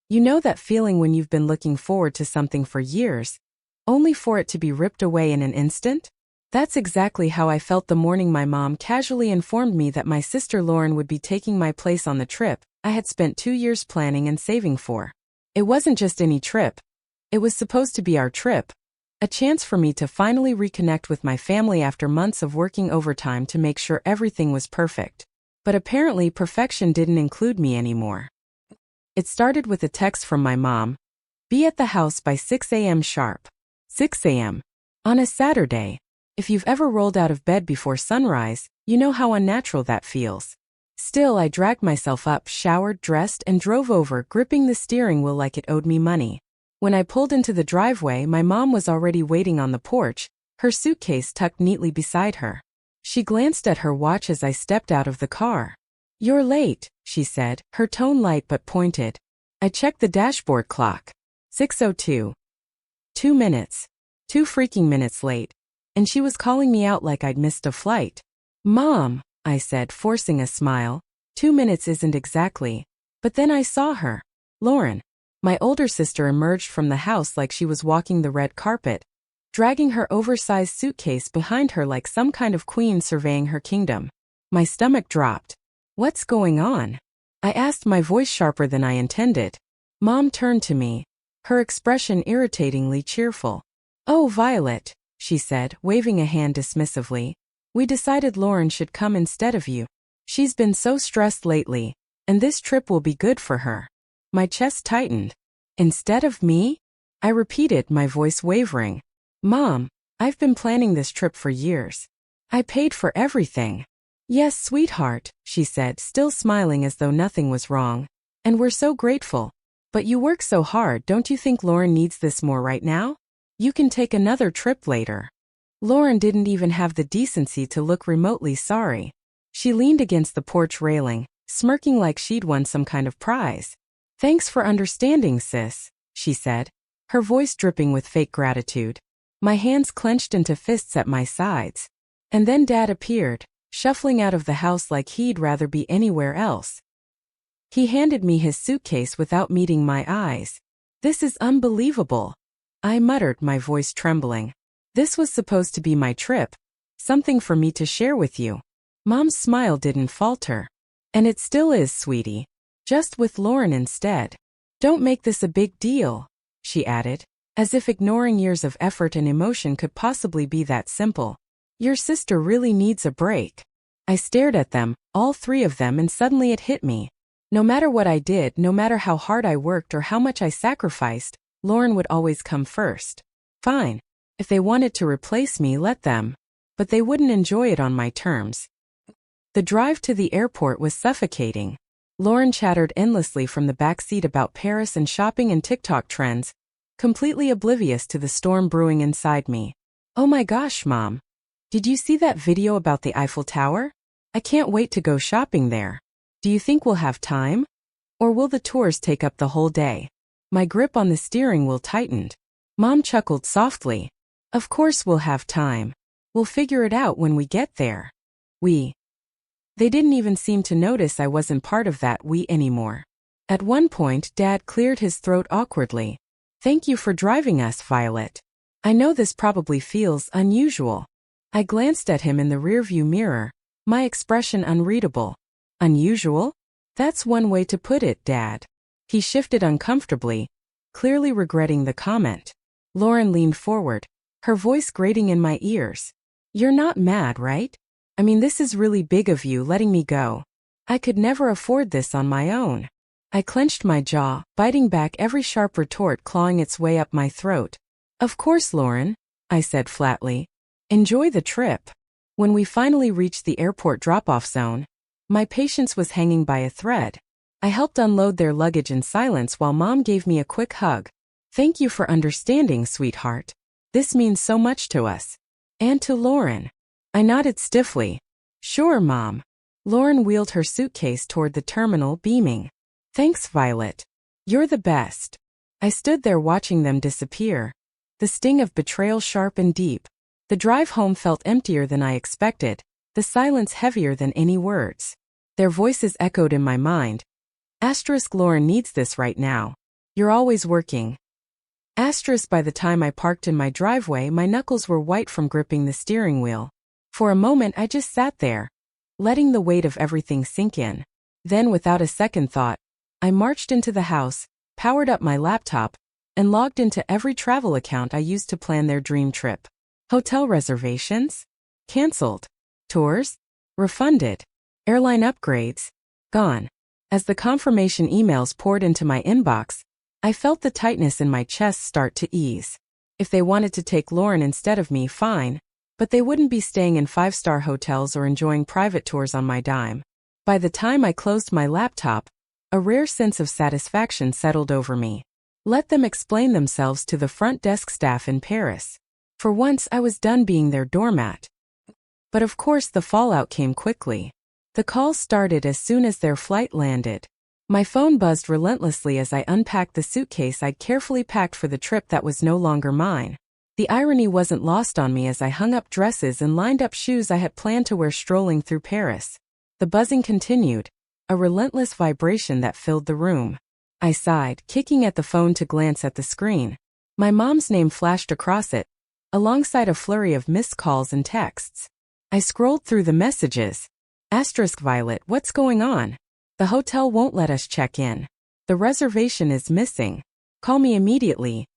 You know that feeling when you've been looking forward to something for years, only for it to be ripped away in an instant? That's exactly how I felt the morning my mom casually informed me that my sister Lauren would be taking my place on the trip I had spent 2 years planning and saving for. It wasn't just any trip. It was supposed to be our trip. A chance for me to finally reconnect with my family after months of working overtime to make sure everything was perfect. But apparently perfection didn't include me anymore. It started with a text from my mom. Be at the house by 6 a.m. sharp. 6 a.m. on a Saturday. If you've ever rolled out of bed before sunrise, you know how unnatural that feels. Still, I dragged myself up, showered, dressed, and drove over, gripping the steering wheel like it owed me money. When I pulled into the driveway, my mom was already waiting on the porch, her suitcase tucked neatly beside her. She glanced at her watch as I stepped out of the car. You're late, she said, her tone light but pointed. I checked the dashboard clock. 6:02. 2 minutes. 2 freaking minutes late. And she was calling me out like I'd missed a flight. Mom, I said, forcing a smile. 2 minutes isn't exactly. But then I saw her. Lauren. My older sister emerged from the house like she was walking the red carpet, dragging her oversized suitcase behind her like some kind of queen surveying her kingdom. My stomach dropped. What's going on? I asked, my voice sharper than I intended. Mom turned to me, her expression irritatingly cheerful. Oh, Violet, she said, waving a hand dismissively. We decided Lauren should come instead of you. She's been so stressed lately, and this trip will be good for her. My chest tightened. Instead of me? I repeated, my voice wavering. Mom, I've been planning this trip for years. I paid for everything. Yes, sweetheart, she said, still smiling as though nothing was wrong. And we're so grateful. But you work so hard, don't you think Lauren needs this more right now? You can take another trip later. Lauren didn't even have the decency to look remotely sorry. She leaned against the porch railing, smirking like she'd won some kind of prize. Thanks for understanding, sis, she said, her voice dripping with fake gratitude. My hands clenched into fists at my sides. And then Dad appeared, shuffling out of the house like he'd rather be anywhere else. He handed me his suitcase without meeting my eyes. This is unbelievable, I muttered, my voice trembling. This was supposed to be my trip, something for me to share with you. Mom's smile didn't falter. And it still is, sweetie. Just with Lauren instead. Don't make this a big deal, she added, as if ignoring years of effort and emotion could possibly be that simple. Your sister really needs a break. I stared at them, all three of them, and suddenly it hit me. No matter what I did, no matter how hard I worked or how much I sacrificed, Lauren would always come first. Fine. If they wanted to replace me, let them. But they wouldn't enjoy it on my terms. The drive to the airport was suffocating. Lauren chattered endlessly from the back seat about Paris and shopping and TikTok trends, completely oblivious to the storm brewing inside me. Oh my gosh, Mom. Did you see that video about the Eiffel Tower? I can't wait to go shopping there. Do you think we'll have time? Or will the tours take up the whole day? My grip on the steering wheel tightened. Mom chuckled softly. Of course we'll have time. We'll figure it out when we get there. They didn't even seem to notice I wasn't part of that we anymore. At one point, Dad cleared his throat awkwardly. Thank you for driving us, Violet. I know this probably feels unusual. I glanced at him in the rearview mirror, my expression unreadable. Unusual? That's one way to put it, Dad. He shifted uncomfortably, clearly regretting the comment. Lauren leaned forward, her voice grating in my ears. You're not mad, right? I mean, this is really big of you letting me go. I could never afford this on my own. I clenched my jaw, biting back every sharp retort clawing its way up my throat. Of course, Lauren, I said flatly. Enjoy the trip. When we finally reached the airport drop-off zone, my patience was hanging by a thread. I helped unload their luggage in silence while Mom gave me a quick hug. Thank you for understanding, sweetheart. This means so much to us. And to Lauren. I nodded stiffly. Sure, Mom. Lauren wheeled her suitcase toward the terminal, beaming. Thanks, Violet. You're the best. I stood there watching them disappear. The sting of betrayal sharp and deep. The drive home felt emptier than I expected, the silence heavier than any words. Their voices echoed in my mind. Lauren needs this right now. You're always working. Asterisk by the time I parked in my driveway, my knuckles were white from gripping the steering wheel. For a moment I just sat there, letting the weight of everything sink in. Then without a second thought, I marched into the house, powered up my laptop, and logged into every travel account I used to plan their dream trip. Hotel reservations? Cancelled. Tours? Refunded. Airline upgrades? Gone. As the confirmation emails poured into my inbox, I felt the tightness in my chest start to ease. If they wanted to take Lauren instead of me, fine, but they wouldn't be staying in 5-star hotels or enjoying private tours on my dime. By the time I closed my laptop, a rare sense of satisfaction settled over me. Let them explain themselves to the front desk staff in Paris. For once I was done being their doormat. But of course the fallout came quickly. The calls started as soon as their flight landed. My phone buzzed relentlessly as I unpacked the suitcase I'd carefully packed for the trip that was no longer mine. The irony wasn't lost on me as I hung up dresses and lined up shoes I had planned to wear strolling through Paris. The buzzing continued, a relentless vibration that filled the room. I sighed, kicking at the phone to glance at the screen. My mom's name flashed across it, alongside a flurry of missed calls and texts. I scrolled through the messages. Asterisk Violet, what's going on? The hotel won't let us check in. The reservation is missing. Call me immediately.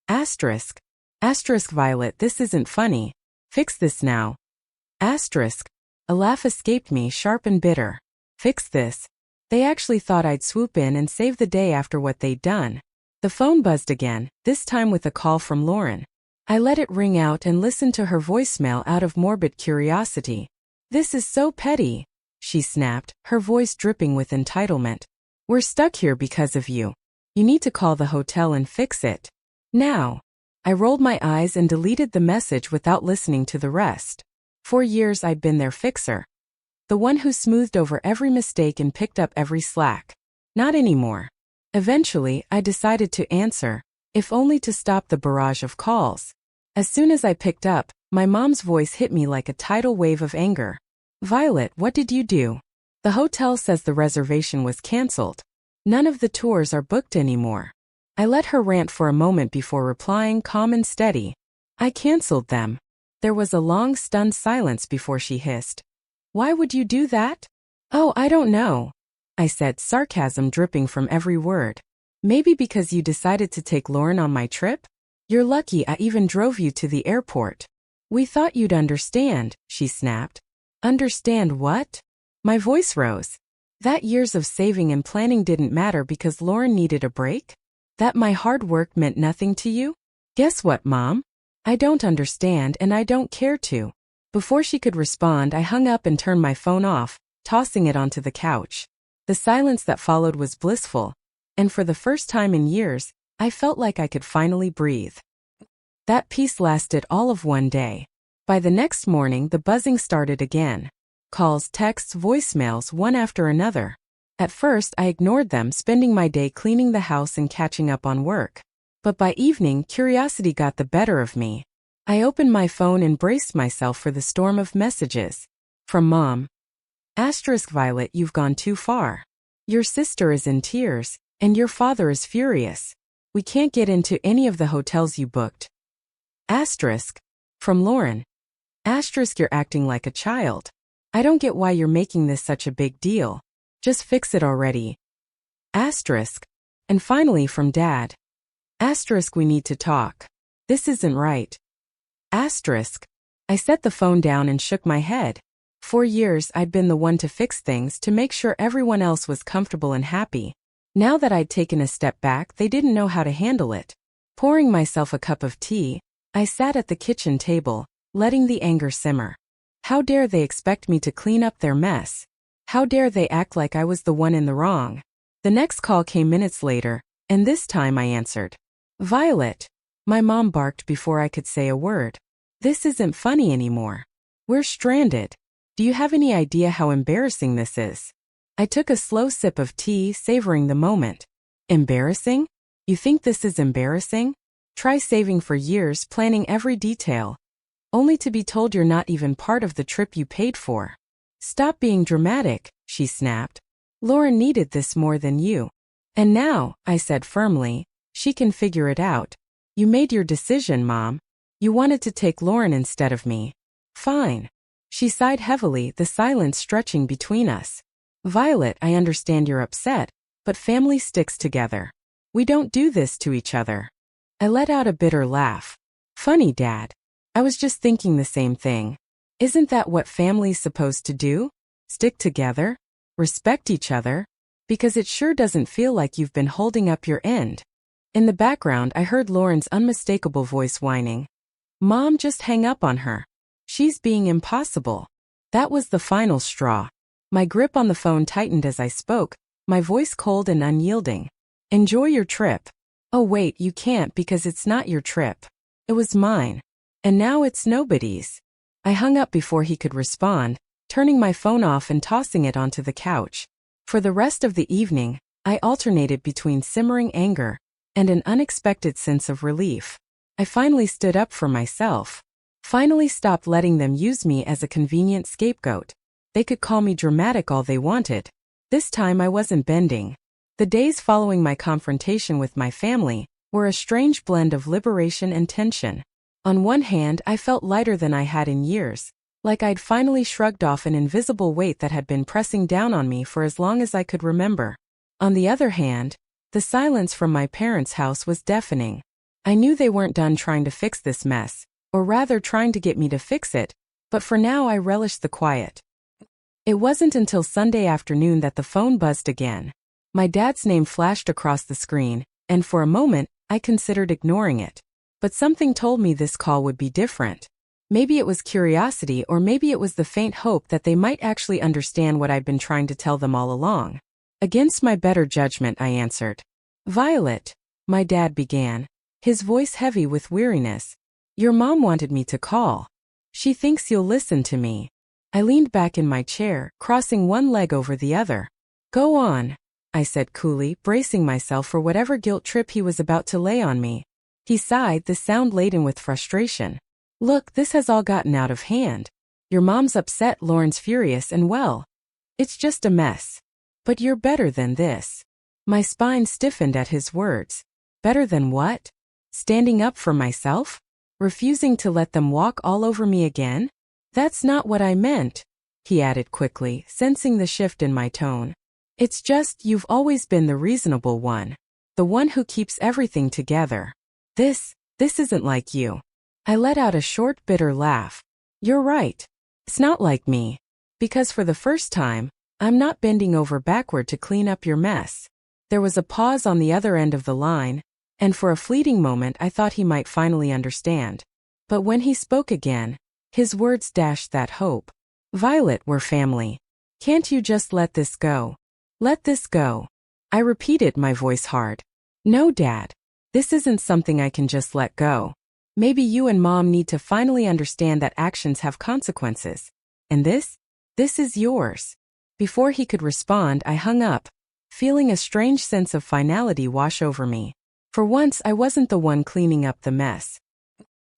Asterisk. Asterisk Violet, this isn't funny. Fix this now. Asterisk. A laugh escaped me, sharp and bitter. Fix this. They actually thought I'd swoop in and save the day after what they'd done. The phone buzzed again, this time with a call from Lauren. I let it ring out and listened to her voicemail out of morbid curiosity. This is so petty, she snapped, her voice dripping with entitlement. We're stuck here because of you. You need to call the hotel and fix it. Now. I rolled my eyes and deleted the message without listening to the rest. For years I'd been their fixer. The one who smoothed over every mistake and picked up every slack. Not anymore. Eventually, I decided to answer, if only to stop the barrage of calls. As soon as I picked up, my mom's voice hit me like a tidal wave of anger. Violet, what did you do? The hotel says the reservation was cancelled. None of the tours are booked anymore. I let her rant for a moment before replying, calm and steady. I cancelled them. There was a long, stunned silence before she hissed. Why would you do that? Oh, I don't know, I said, sarcasm dripping from every word. Maybe because you decided to take Lauren on my trip? You're lucky I even drove you to the airport. We thought you'd understand, she snapped. Understand what? My voice rose. That years of saving and planning didn't matter because Lauren needed a break? That my hard work meant nothing to you? Guess what, Mom? I don't understand and I don't care to. Before she could respond, I hung up and turned my phone off, tossing it onto the couch. The silence that followed was blissful, and for the first time in years, I felt like I could finally breathe. That peace lasted all of one day. By the next morning, the buzzing started again. Calls, texts, voicemails, one after another. At first, I ignored them, spending my day cleaning the house and catching up on work. But by evening, curiosity got the better of me. I opened my phone and braced myself for the storm of messages. From Mom. Asterisk Violet, you've gone too far. Your sister is in tears, and your father is furious. We can't get into any of the hotels you booked. Asterisk. From Lauren. Asterisk, you're acting like a child. I don't get why you're making this such a big deal. Just fix it already. Asterisk. And finally from Dad. Asterisk, we need to talk. This isn't right. Asterisk. I set the phone down and shook my head. For years I'd been the one to fix things to make sure everyone else was comfortable and happy. Now that I'd taken a step back, they didn't know how to handle it. Pouring myself a cup of tea, I sat at the kitchen table, letting the anger simmer. How dare they expect me to clean up their mess? How dare they act like I was the one in the wrong? The next call came minutes later, and this time I answered. Violet. My mom barked before I could say a word. This isn't funny anymore. We're stranded. Do you have any idea how embarrassing this is? I took a slow sip of tea, savoring the moment. Embarrassing? You think this is embarrassing? Try saving for years, planning every detail, only to be told you're not even part of the trip you paid for. Stop being dramatic, she snapped. Lauren needed this more than you. And now, I said firmly, She can figure it out. You made your decision, Mom. You wanted to take Lauren instead of me. Fine. She sighed heavily, the silence stretching between us. Violet, I understand you're upset, but family sticks together. We don't do this to each other. I let out a bitter laugh. Funny, Dad. I was just thinking the same thing. Isn't that what family's supposed to do? Stick together? Respect each other? Because it sure doesn't feel like you've been holding up your end. In the background, I heard Lauren's unmistakable voice whining. Mom, just hang up on her. She's being impossible. That was the final straw. My grip on the phone tightened as I spoke, my voice cold and unyielding. Enjoy your trip. Oh wait, you can't because it's not your trip. It was mine. And now it's nobody's. I hung up before he could respond, turning my phone off and tossing it onto the couch. For the rest of the evening, I alternated between simmering anger and an unexpected sense of relief. I finally stood up for myself. Finally stopped letting them use me as a convenient scapegoat. They could call me dramatic all they wanted. This time I wasn't bending. The days following my confrontation with my family were a strange blend of liberation and tension. On one hand, I felt lighter than I had in years, like I'd finally shrugged off an invisible weight that had been pressing down on me for as long as I could remember. On the other hand, the silence from my parents' house was deafening. I knew they weren't done trying to fix this mess, or rather trying to get me to fix it, but for now I relished the quiet. It wasn't until Sunday afternoon that the phone buzzed again. My dad's name flashed across the screen, and for a moment, I considered ignoring it. But something told me this call would be different. Maybe it was curiosity, or maybe it was the faint hope that they might actually understand what I'd been trying to tell them all along. Against my better judgment, I answered. Violet, my dad began, his voice heavy with weariness. Your mom wanted me to call. She thinks you'll listen to me. I leaned back in my chair, crossing one leg over the other. Go on, I said coolly, bracing myself for whatever guilt trip he was about to lay on me. He sighed, the sound laden with frustration. Look, this has all gotten out of hand. Your mom's upset, Lauren's furious, and well, it's just a mess. But you're better than this. My spine stiffened at his words. Better than what? Standing up for myself? Refusing to let them walk all over me again? That's not what I meant, he added quickly, sensing the shift in my tone. It's just you've always been the reasonable one. The one who keeps everything together. This isn't like you. I let out a short, bitter laugh. You're right. It's not like me. Because for the first time, I'm not bending over backward to clean up your mess. There was a pause on the other end of the line, and for a fleeting moment I thought he might finally understand. But when he spoke again, his words dashed that hope. Violet, we're family. Can't you just let this go? Let this go. I repeated, my voice hard. No, Dad. This isn't something I can just let go. Maybe you and Mom need to finally understand that actions have consequences. And this is yours. Before he could respond, I hung up, feeling a strange sense of finality wash over me. For once, I wasn't the one cleaning up the mess.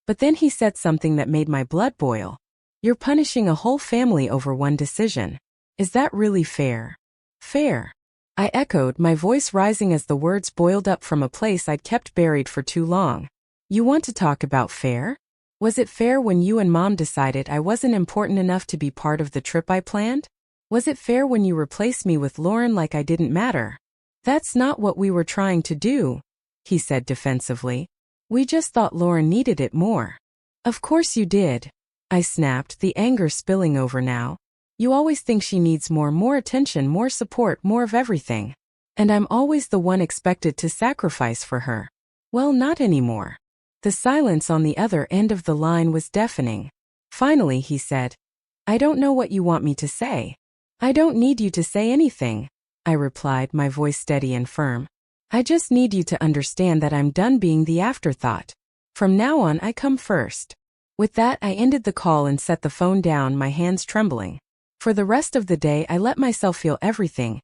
But then he said something that made my blood boil. You're punishing a whole family over one decision. Is that really fair? Fair. I echoed, my voice rising as the words boiled up from a place I'd kept buried for too long. You want to talk about fair? Was it fair when you and Mom decided I wasn't important enough to be part of the trip I planned? Was it fair when you replaced me with Lauren like I didn't matter? That's not what we were trying to do, he said defensively. We just thought Lauren needed it more. Of course you did, I snapped, the anger spilling over now. You always think she needs more attention, more support, more of everything. And I'm always the one expected to sacrifice for her. Well, not anymore. The silence on the other end of the line was deafening. Finally, he said, I don't know what you want me to say. I don't need you to say anything, I replied, my voice steady and firm. I just need you to understand that I'm done being the afterthought. From now on, I come first. With that, I ended the call and set the phone down, my hands trembling. For the rest of the day, I let myself feel everything.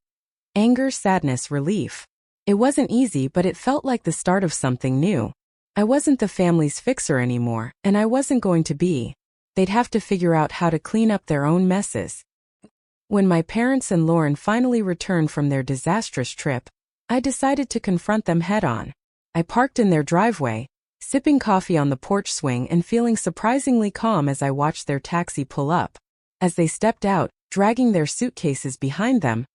Anger, sadness, relief. It wasn't easy, but it felt like the start of something new. I wasn't the family's fixer anymore, and I wasn't going to be. They'd have to figure out how to clean up their own messes. When my parents and Lauren finally returned from their disastrous trip, I decided to confront them head-on. I parked in their driveway, sipping coffee on the porch swing and feeling surprisingly calm as I watched their taxi pull up. As they stepped out, dragging their suitcases behind them,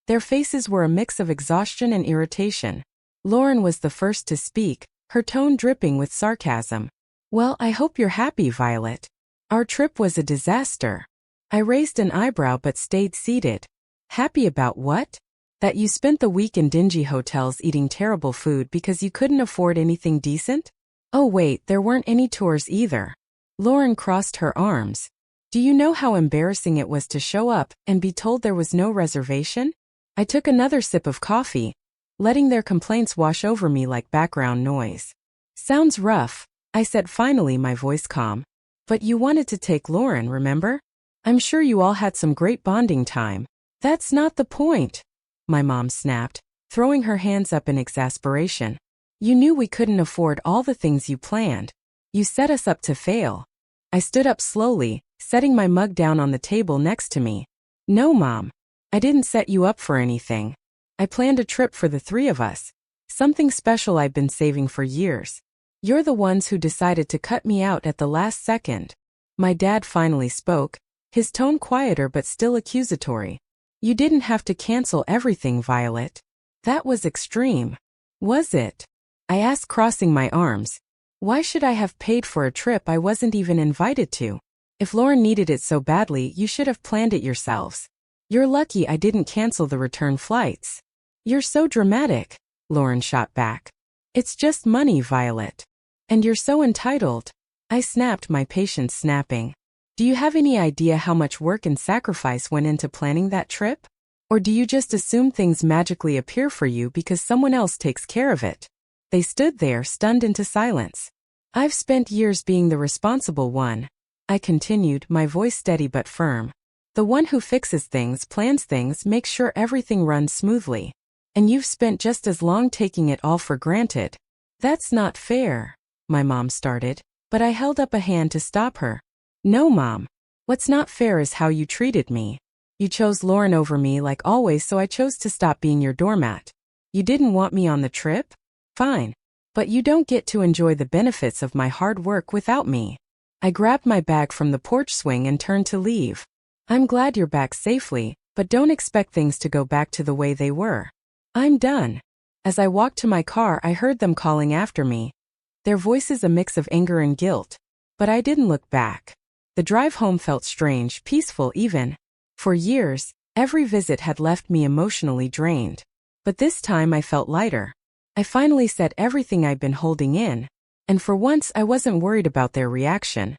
their faces were a mix of exhaustion and irritation. Lauren was the first to speak, her tone dripping with sarcasm. "Well, I hope you're happy, Violet. Our trip was a disaster." I raised an eyebrow but stayed seated. "Happy about what? That you spent the week in dingy hotels eating terrible food because you couldn't afford anything decent? Oh wait, there weren't any tours either." Lauren crossed her arms. "Do you know how embarrassing it was to show up and be told there was no reservation?" I took another sip of coffee, letting their complaints wash over me like background noise. "Sounds rough," I said finally, my voice calm. "But you wanted to take Lauren, remember? I'm sure you all had some great bonding time." "That's not the point," my mom snapped, throwing her hands up in exasperation. "You knew we couldn't afford all the things you planned. You set us up to fail." I stood up slowly, setting my mug down on the table next to me. "No, Mom. I didn't set you up for anything. I planned a trip for the three of us. Something special I've been saving for years. You're the ones who decided to cut me out at the last second." My dad finally spoke, his tone quieter but still accusatory. "You didn't have to cancel everything, Violet. That was extreme." "Was it?" I asked, crossing my arms. "Why should I have paid for a trip I wasn't even invited to? If Lauren needed it so badly, you should have planned it yourselves. You're lucky I didn't cancel the return flights." "You're so dramatic," Lauren shot back. "It's just money, Violet. And you're so entitled." I snapped, my patience snapping. "Do you have any idea how much work and sacrifice went into planning that trip? Or do you just assume things magically appear for you because someone else takes care of it?" They stood there, stunned into silence. "I've spent years being the responsible one," I continued, my voice steady but firm. "The one who fixes things, plans things, makes sure everything runs smoothly. And you've spent just as long taking it all for granted." "That's not fair," my mom started, but I held up a hand to stop her. "No, Mom. What's not fair is how you treated me. You chose Lauren over me like always, so I chose to stop being your doormat. You didn't want me on the trip? Fine. But you don't get to enjoy the benefits of my hard work without me." I grabbed my bag from the porch swing and turned to leave. "I'm glad you're back safely, but don't expect things to go back to the way they were." "I'm done." As I walked to my car, I heard them calling after me, their voices a mix of anger and guilt. But I didn't look back. The drive home felt strange, peaceful even. For years, every visit had left me emotionally drained. But this time I felt lighter. I finally said everything I'd been holding in, and for once I wasn't worried about their reaction.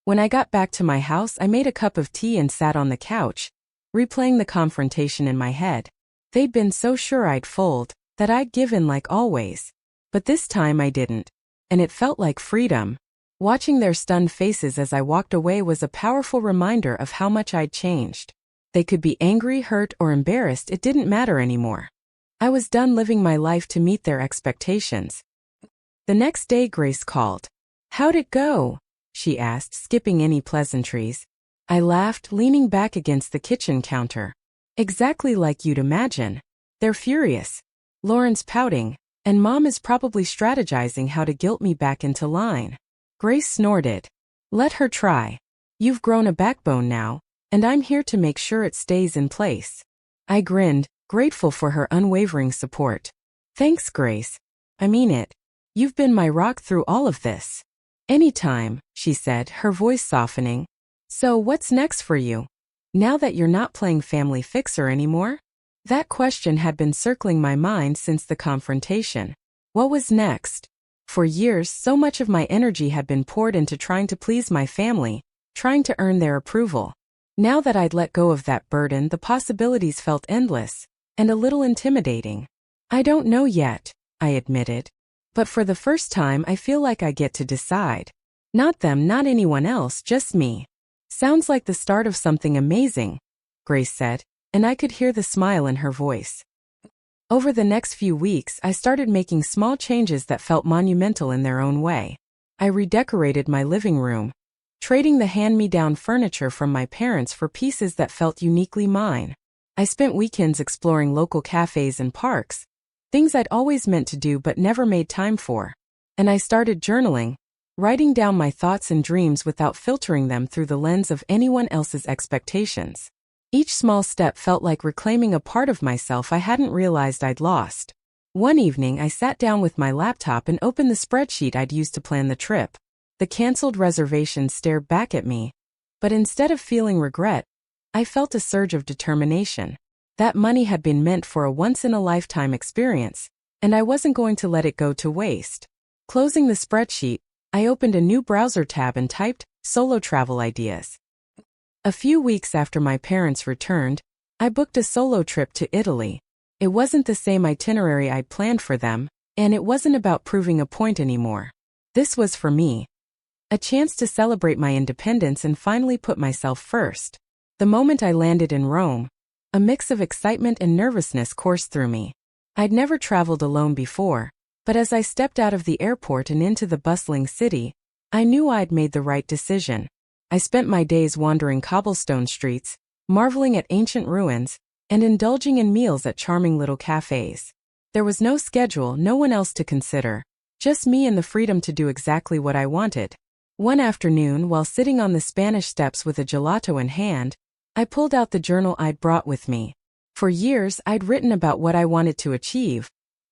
When I got back to my house, I made a cup of tea and sat on the couch, replaying the confrontation in my head. They'd been so sure I'd fold, that I'd given like always. But this time I didn't. And it felt like freedom. Watching their stunned faces as I walked away was a powerful reminder of how much I'd changed. They could be angry, hurt, or embarrassed, it didn't matter anymore. I was done living my life to meet their expectations. The next day Grace called. "How'd it go?" she asked, skipping any pleasantries. I laughed, leaning back against the kitchen counter. "Exactly like you'd imagine. They're furious. Lauren's pouting, and Mom is probably strategizing how to guilt me back into line." Grace snorted. "Let her try. You've grown a backbone now, and I'm here to make sure it stays in place." I grinned, grateful for her unwavering support. "Thanks, Grace. I mean it. You've been my rock through all of this." "Anytime," she said, her voice softening. "So what's next for you? Now that you're not playing family fixer anymore?" That question had been circling my mind since the confrontation. What was next? For years, so much of my energy had been poured into trying to please my family, trying to earn their approval. Now that I'd let go of that burden, the possibilities felt endless, and a little intimidating. "I don't know yet," I admitted. "But for the first time, I feel like I get to decide. Not them, not anyone else, just me." "Sounds like the start of something amazing," Grace said, and I could hear the smile in her voice. Over the next few weeks, I started making small changes that felt monumental in their own way. I redecorated my living room, trading the hand-me-down furniture from my parents for pieces that felt uniquely mine. I spent weekends exploring local cafes and parks, things I'd always meant to do but never made time for. And I started journaling, writing down my thoughts and dreams without filtering them through the lens of anyone else's expectations. Each small step felt like reclaiming a part of myself I hadn't realized I'd lost. One evening I sat down with my laptop and opened the spreadsheet I'd used to plan the trip. The canceled reservations stared back at me, but instead of feeling regret, I felt a surge of determination. That money had been meant for a once-in-a-lifetime experience, and I wasn't going to let it go to waste. Closing the spreadsheet, I opened a new browser tab and typed, "Solo travel ideas." A few weeks after my parents returned, I booked a solo trip to Italy. It wasn't the same itinerary I'd planned for them, and it wasn't about proving a point anymore. This was for me. A chance to celebrate my independence and finally put myself first. The moment I landed in Rome, a mix of excitement and nervousness coursed through me. I'd never traveled alone before, but as I stepped out of the airport and into the bustling city, I knew I'd made the right decision. I spent my days wandering cobblestone streets, marveling at ancient ruins, and indulging in meals at charming little cafes. There was no schedule, no one else to consider, just me and the freedom to do exactly what I wanted. One afternoon, while sitting on the Spanish steps with a gelato in hand, I pulled out the journal I'd brought with me. For years, I'd written about what I wanted to achieve,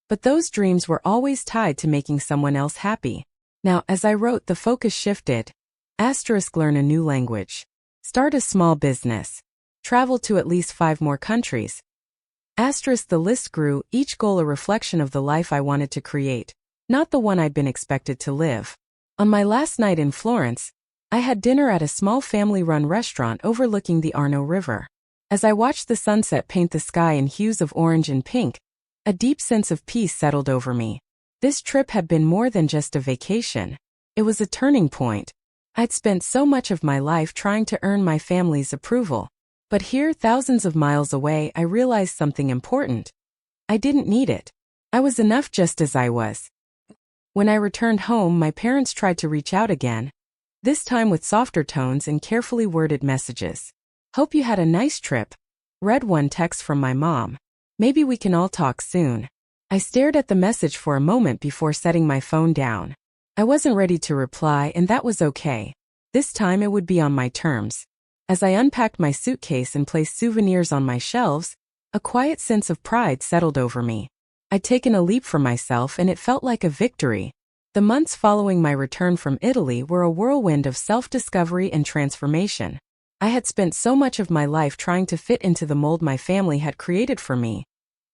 but those dreams were always tied to making someone else happy. Now, as I wrote, the focus shifted. Learn a new language. Start a small business. Travel to at least 5 more countries. The list grew, each goal a reflection of the life I wanted to create, not the one I'd been expected to live. On my last night in Florence, I had dinner at a small family-run restaurant overlooking the Arno River. As I watched the sunset paint the sky in hues of orange and pink, a deep sense of peace settled over me. This trip had been more than just a vacation. It was a turning point. I'd spent so much of my life trying to earn my family's approval. But here, thousands of miles away, I realized something important. I didn't need it. I was enough just as I was. When I returned home, my parents tried to reach out again, this time with softer tones and carefully worded messages. "Hope you had a nice trip," read one text from my mom. "Maybe we can all talk soon." I stared at the message for a moment before setting my phone down. I wasn't ready to reply, and that was okay. This time it would be on my terms. As I unpacked my suitcase and placed souvenirs on my shelves, a quiet sense of pride settled over me. I'd taken a leap for myself, and it felt like a victory. The months following my return from Italy were a whirlwind of self-discovery and transformation. I had spent so much of my life trying to fit into the mold my family had created for me.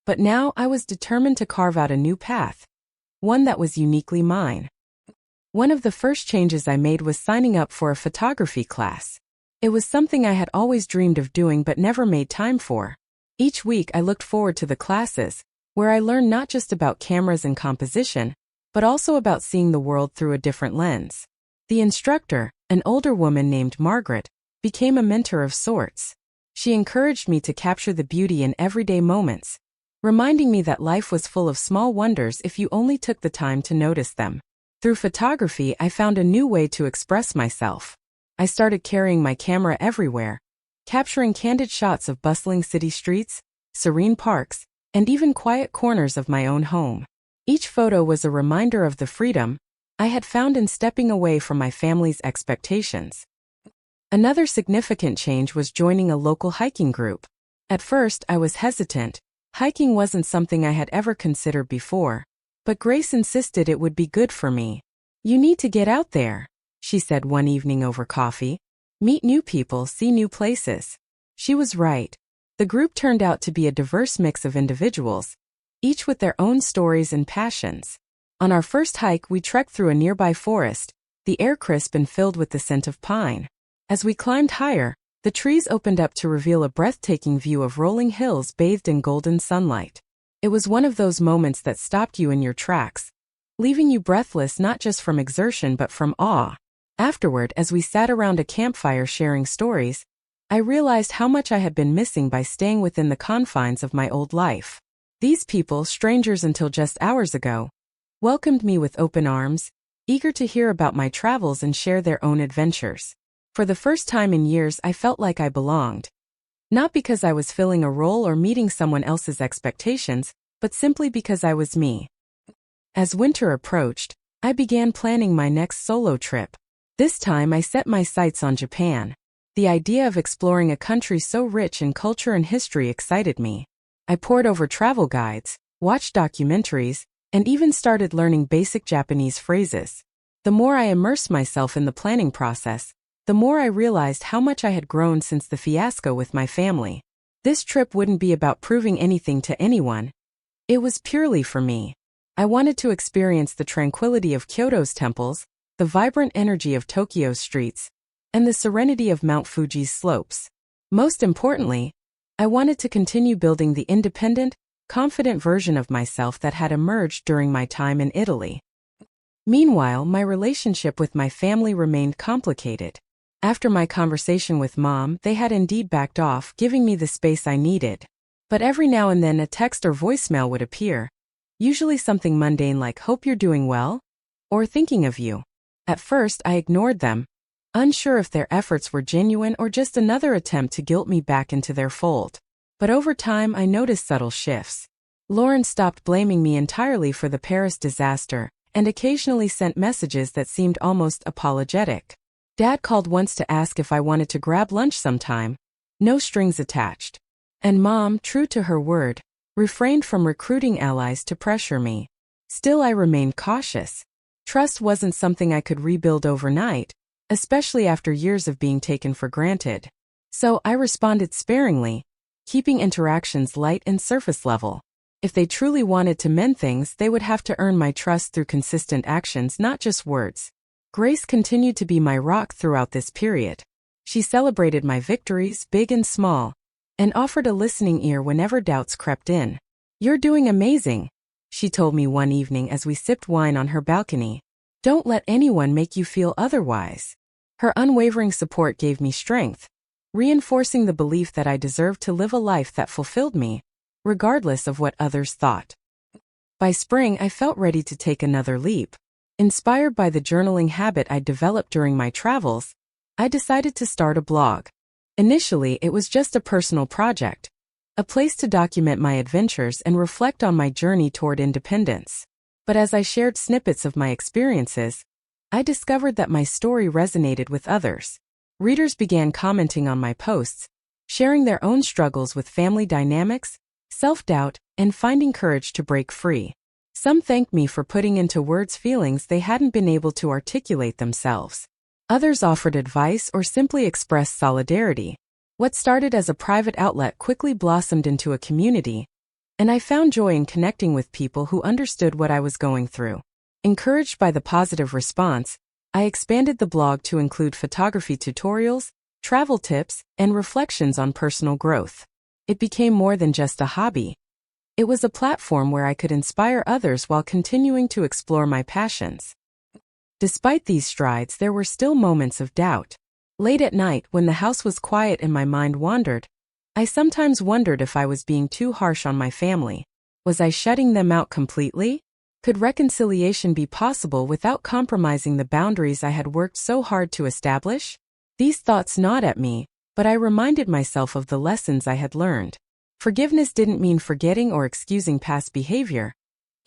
But now I was determined to carve out a new path, one that was uniquely mine. One of the first changes I made was signing up for a photography class. It was something I had always dreamed of doing but never made time for. Each week I looked forward to the classes, where I learned not just about cameras and composition, but also about seeing the world through a different lens. The instructor, an older woman named Margaret, became a mentor of sorts. She encouraged me to capture the beauty in everyday moments, reminding me that life was full of small wonders if you only took the time to notice them. Through photography, I found a new way to express myself. I started carrying my camera everywhere, capturing candid shots of bustling city streets, serene parks, and even quiet corners of my own home. Each photo was a reminder of the freedom I had found in stepping away from my family's expectations. Another significant change was joining a local hiking group. At first, I was hesitant. Hiking wasn't something I had ever considered before, but Grace insisted it would be good for me. "You need to get out there," she said one evening over coffee. "Meet new people, see new places." She was right. The group turned out to be a diverse mix of individuals, each with their own stories and passions. On our first hike, we trekked through a nearby forest, the air crisp and filled with the scent of pine. As we climbed higher, the trees opened up to reveal a breathtaking view of rolling hills bathed in golden sunlight. It was one of those moments that stopped you in your tracks, leaving you breathless not just from exertion but from awe. Afterward, as we sat around a campfire sharing stories, I realized how much I had been missing by staying within the confines of my old life. These people, strangers until just hours ago, welcomed me with open arms, eager to hear about my travels and share their own adventures. For the first time in years, I felt like I belonged. Not because I was filling a role or meeting someone else's expectations, but simply because I was me. As winter approached, I began planning my next solo trip. This time I set my sights on Japan. The idea of exploring a country so rich in culture and history excited me. I pored over travel guides, watched documentaries, and even started learning basic Japanese phrases. The more I immersed myself in the planning process, the more I realized how much I had grown since the fiasco with my family. This trip wouldn't be about proving anything to anyone. It was purely for me. I wanted to experience the tranquility of Kyoto's temples, the vibrant energy of Tokyo's streets, and the serenity of Mount Fuji's slopes. Most importantly, I wanted to continue building the independent, confident version of myself that had emerged during my time in Italy. Meanwhile, my relationship with my family remained complicated. After my conversation with Mom, they had indeed backed off, giving me the space I needed. But every now and then a text or voicemail would appear, usually something mundane like "Hope you're doing well," or "Thinking of you." At first, I ignored them, unsure if their efforts were genuine or just another attempt to guilt me back into their fold. But over time, I noticed subtle shifts. Lauren stopped blaming me entirely for the Paris disaster, and occasionally sent messages that seemed almost apologetic. Dad called once to ask if I wanted to grab lunch sometime, no strings attached. And Mom, true to her word, refrained from recruiting allies to pressure me. Still, I remained cautious. Trust wasn't something I could rebuild overnight, especially after years of being taken for granted. So I responded sparingly, keeping interactions light and surface level. If they truly wanted to mend things, they would have to earn my trust through consistent actions, not just words. Grace continued to be my rock throughout this period. She celebrated my victories, big and small, and offered a listening ear whenever doubts crept in. "You're doing amazing," she told me one evening as we sipped wine on her balcony. "Don't let anyone make you feel otherwise." Her unwavering support gave me strength, reinforcing the belief that I deserved to live a life that fulfilled me, regardless of what others thought. By spring, I felt ready to take another leap. Inspired by the journaling habit I developed during my travels, I decided to start a blog. Initially, it was just a personal project, a place to document my adventures and reflect on my journey toward independence. But as I shared snippets of my experiences, I discovered that my story resonated with others. Readers began commenting on my posts, sharing their own struggles with family dynamics, self-doubt, and finding courage to break free. Some thanked me for putting into words feelings they hadn't been able to articulate themselves. Others offered advice or simply expressed solidarity. What started as a private outlet quickly blossomed into a community, and I found joy in connecting with people who understood what I was going through. Encouraged by the positive response, I expanded the blog to include photography tutorials, travel tips, and reflections on personal growth. It became more than just a hobby. It was a platform where I could inspire others while continuing to explore my passions. Despite these strides, there were still moments of doubt. Late at night, when the house was quiet and my mind wandered, I sometimes wondered if I was being too harsh on my family. Was I shutting them out completely? Could reconciliation be possible without compromising the boundaries I had worked so hard to establish? These thoughts gnawed at me, but I reminded myself of the lessons I had learned. Forgiveness didn't mean forgetting or excusing past behavior.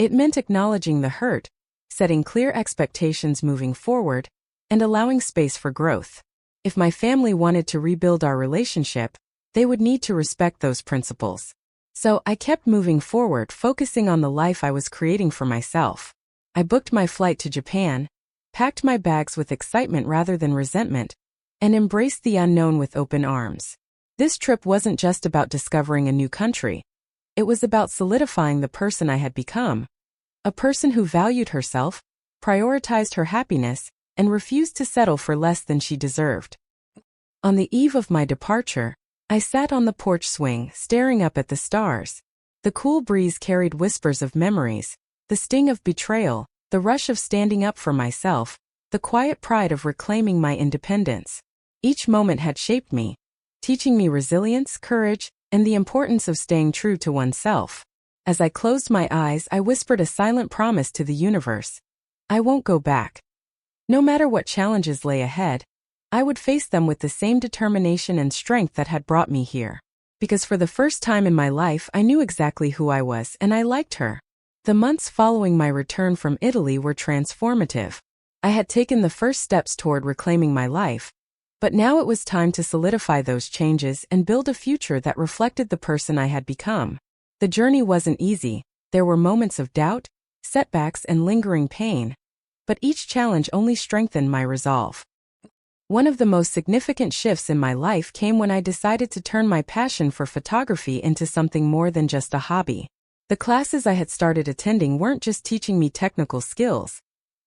It meant acknowledging the hurt, setting clear expectations moving forward, and allowing space for growth. If my family wanted to rebuild our relationship, they would need to respect those principles. So I kept moving forward, focusing on the life I was creating for myself. I booked my flight to Japan, packed my bags with excitement rather than resentment, and embraced the unknown with open arms. This trip wasn't just about discovering a new country. It was about solidifying the person I had become. A person who valued herself, prioritized her happiness, and refused to settle for less than she deserved. On the eve of my departure, I sat on the porch swing, staring up at the stars. The cool breeze carried whispers of memories, the sting of betrayal, the rush of standing up for myself, the quiet pride of reclaiming my independence. Each moment had shaped me, teaching me resilience, courage, and the importance of staying true to oneself. As I closed my eyes, I whispered a silent promise to the universe. I won't go back. No matter what challenges lay ahead, I would face them with the same determination and strength that had brought me here. because for the first time in my life I knew exactly who I was and I liked her. The months following my return from Italy were transformative. I had taken the first steps toward reclaiming my life, but now it was time to solidify those changes and build a future that reflected the person I had become. The journey wasn't easy. There were moments of doubt, setbacks, and lingering pain, but each challenge only strengthened my resolve. One of the most significant shifts in my life came when I decided to turn my passion for photography into something more than just a hobby. The classes I had started attending weren't just teaching me technical skills.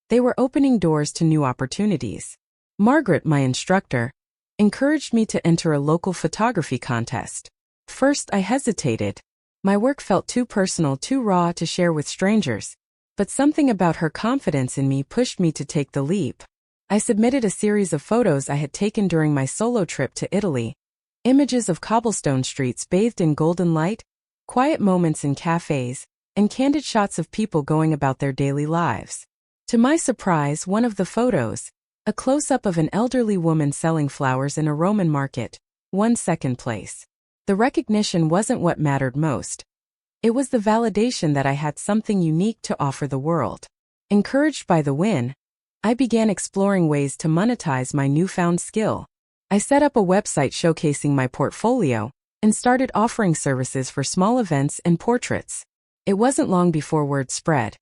They were opening doors to new opportunities. Margaret, my instructor, encouraged me to enter a local photography contest. First, I hesitated. My work felt too personal, too raw to share with strangers, but something about her confidence in me pushed me to take the leap. I submitted a series of photos I had taken during my solo trip to Italy, images of cobblestone streets bathed in golden light, quiet moments in cafes, and candid shots of people going about their daily lives. To my surprise, one of the photos, a close-up of an elderly woman selling flowers in a Roman market, won second place. The recognition wasn't what mattered most. It was the validation that I had something unique to offer the world. Encouraged by the win, I began exploring ways to monetize my newfound skill. I set up a website showcasing my portfolio and started offering services for small events and portraits. It wasn't long before word spread,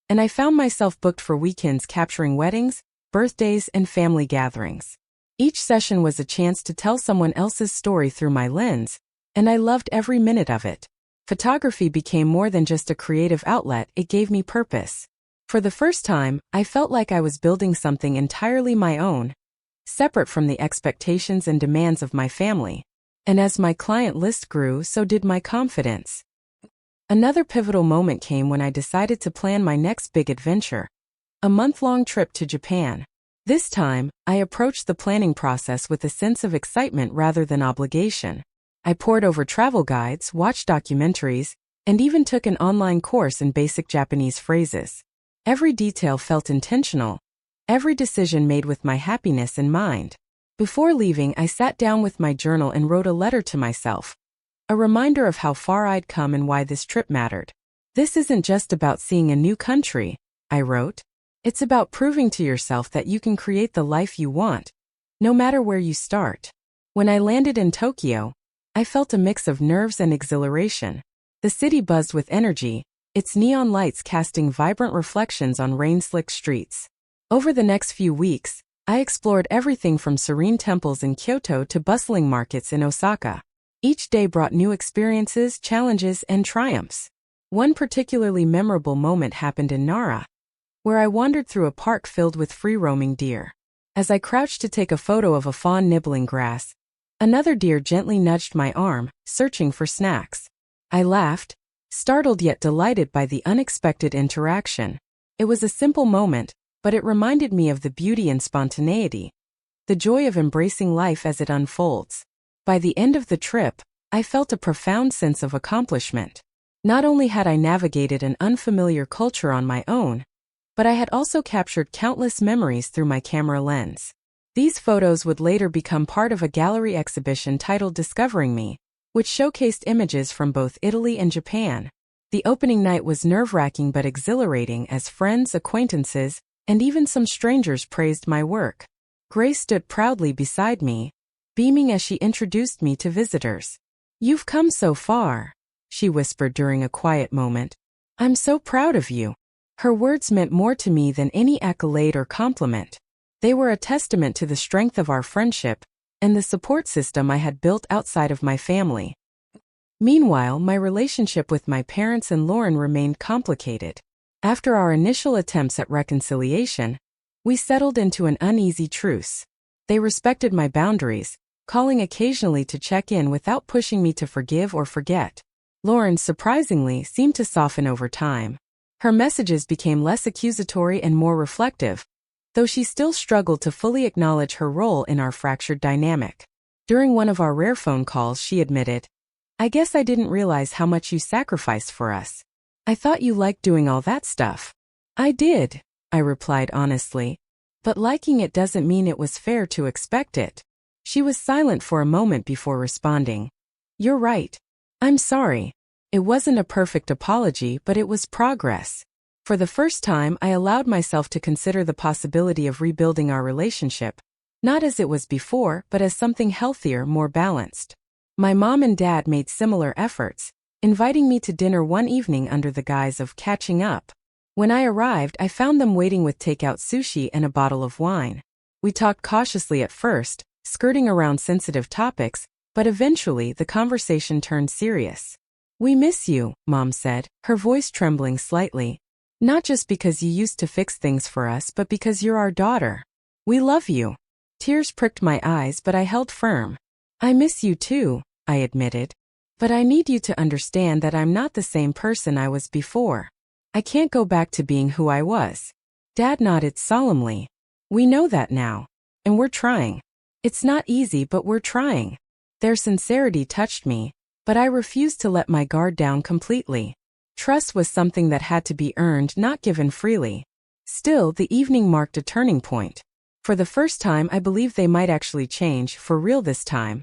and I found myself booked for weekends capturing weddings, birthdays, and family gatherings. Each session was a chance to tell someone else's story through my lens, and I loved every minute of it. Photography became more than just a creative outlet, it gave me purpose. For the first time, I felt like I was building something entirely my own, separate from the expectations and demands of my family. And as my client list grew, so did my confidence. Another pivotal moment came when I decided to plan my next big adventure, a month-long trip to Japan. This time, I approached the planning process with a sense of excitement rather than obligation. I pored over travel guides, watched documentaries, and even took an online course in basic Japanese phrases. Every detail felt intentional, every decision made with my happiness in mind. Before leaving, I sat down with my journal and wrote a letter to myself, a reminder of how far I'd come and why this trip mattered. "This isn't just about seeing a new country," I wrote. "It's about proving to yourself that you can create the life you want, no matter where you start." When I landed in Tokyo, I felt a mix of nerves and exhilaration. The city buzzed with energy, its neon lights casting vibrant reflections on rain-slicked streets. Over the next few weeks, I explored everything from serene temples in Kyoto to bustling markets in Osaka. Each day brought new experiences, challenges, and triumphs. One particularly memorable moment happened in Nara, where I wandered through a park filled with free-roaming deer. As I crouched to take a photo of a fawn nibbling grass, another deer gently nudged my arm, searching for snacks. I laughed, startled yet delighted by the unexpected interaction. It was a simple moment, but it reminded me of the beauty and spontaneity, the joy of embracing life as it unfolds. By the end of the trip, I felt a profound sense of accomplishment. Not only had I navigated an unfamiliar culture on my own, but I had also captured countless memories through my camera lens. These photos would later become part of a gallery exhibition titled Discovering Me, which showcased images from both Italy and Japan. The opening night was nerve-wracking but exhilarating as friends, acquaintances, and even some strangers praised my work. Grace stood proudly beside me, beaming as she introduced me to visitors. "You've come so far," she whispered during a quiet moment. "I'm so proud of you." Her words meant more to me than any accolade or compliment. They were a testament to the strength of our friendship and the support system I had built outside of my family. Meanwhile, my relationship with my parents and Lauren remained complicated. After our initial attempts at reconciliation, we settled into an uneasy truce. They respected my boundaries, calling occasionally to check in without pushing me to forgive or forget. Lauren, surprisingly, seemed to soften over time. Her messages became less accusatory and more reflective, though she still struggled to fully acknowledge her role in our fractured dynamic. During one of our rare phone calls, she admitted, "I guess I didn't realize how much you sacrificed for us. I thought you liked doing all that stuff." "I did," I replied honestly, "but liking it doesn't mean it was fair to expect it." She was silent for a moment before responding, You're right. I'm sorry. It wasn't a perfect apology, but it was progress. For the first time, I allowed myself to consider the possibility of rebuilding our relationship, not as it was before, but as something healthier, more balanced. My mom and dad made similar efforts, inviting me to dinner one evening under the guise of catching up. When I arrived, I found them waiting with takeout sushi and a bottle of wine. We talked cautiously at first, skirting around sensitive topics, but eventually the conversation turned serious. We miss you, Mom said, her voice trembling slightly. Not just because you used to fix things for us, but because you're our daughter. We love you. Tears pricked my eyes, but I held firm. I miss you too, I admitted. But I need you to understand that I'm not the same person I was before. I can't go back to being who I was. Dad nodded solemnly. We know that now. And we're trying. It's not easy, but we're trying. Their sincerity touched me, but I refused to let my guard down completely. Trust was something that had to be earned, not given freely. Still, the evening marked a turning point. For the first time, I believed they might actually change, for real this time.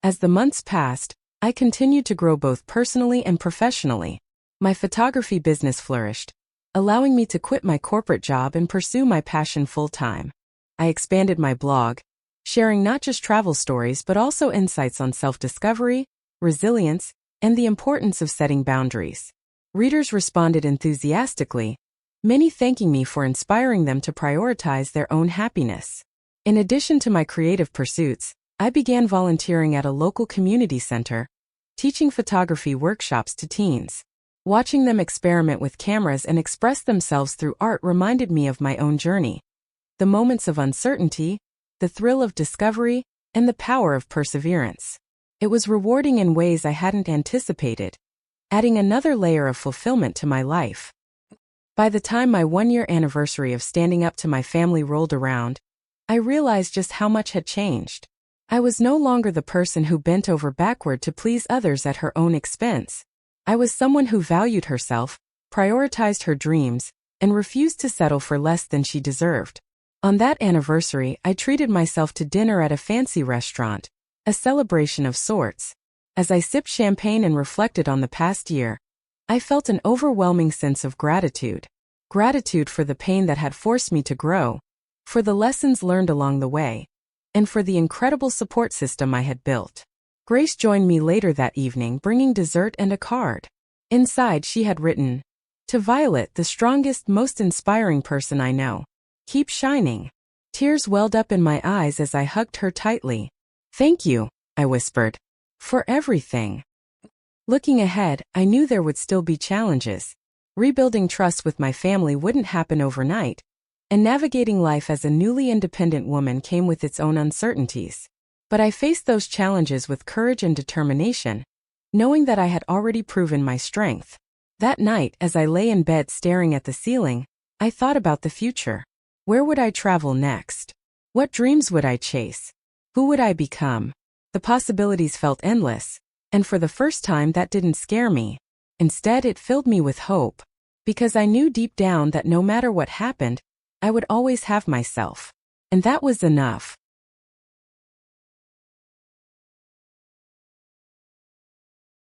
As the months passed, I continued to grow both personally and professionally. My photography business flourished, allowing me to quit my corporate job and pursue my passion full-time. I expanded my blog, sharing not just travel stories but also insights on self-discovery, resilience, and the importance of setting boundaries. Readers responded enthusiastically, many thanking me for inspiring them to prioritize their own happiness. In addition to my creative pursuits, I began volunteering at a local community center, teaching photography workshops to teens. Watching them experiment with cameras and express themselves through art reminded me of my own journey. The moments of uncertainty, the thrill of discovery, and the power of perseverance. It was rewarding in ways I hadn't anticipated, adding another layer of fulfillment to my life. By the time my one-year anniversary of standing up to my family rolled around, I realized just how much had changed. I was no longer the person who bent over backward to please others at her own expense. I was someone who valued herself, prioritized her dreams, and refused to settle for less than she deserved. On that anniversary, I treated myself to dinner at a fancy restaurant, a celebration of sorts. As I sipped champagne and reflected on the past year, I felt an overwhelming sense of gratitude. Gratitude for the pain that had forced me to grow, for the lessons learned along the way, and for the incredible support system I had built. Grace joined me later that evening, bringing dessert and a card. Inside, she had written, "To Violet, the strongest, most inspiring person I know. Keep shining." Tears welled up in my eyes as I hugged her tightly. "Thank you," I whispered, "for everything." Looking ahead, I knew there would still be challenges. Rebuilding trust with my family wouldn't happen overnight, and navigating life as a newly independent woman came with its own uncertainties. But I faced those challenges with courage and determination, knowing that I had already proven my strength. That night, as I lay in bed staring at the ceiling, I thought about the future. Where would I travel next? What dreams would I chase? Who would I become? The possibilities felt endless, and for the first time that didn't scare me. Instead, it filled me with hope, because I knew deep down that no matter what happened, I would always have myself. And that was enough.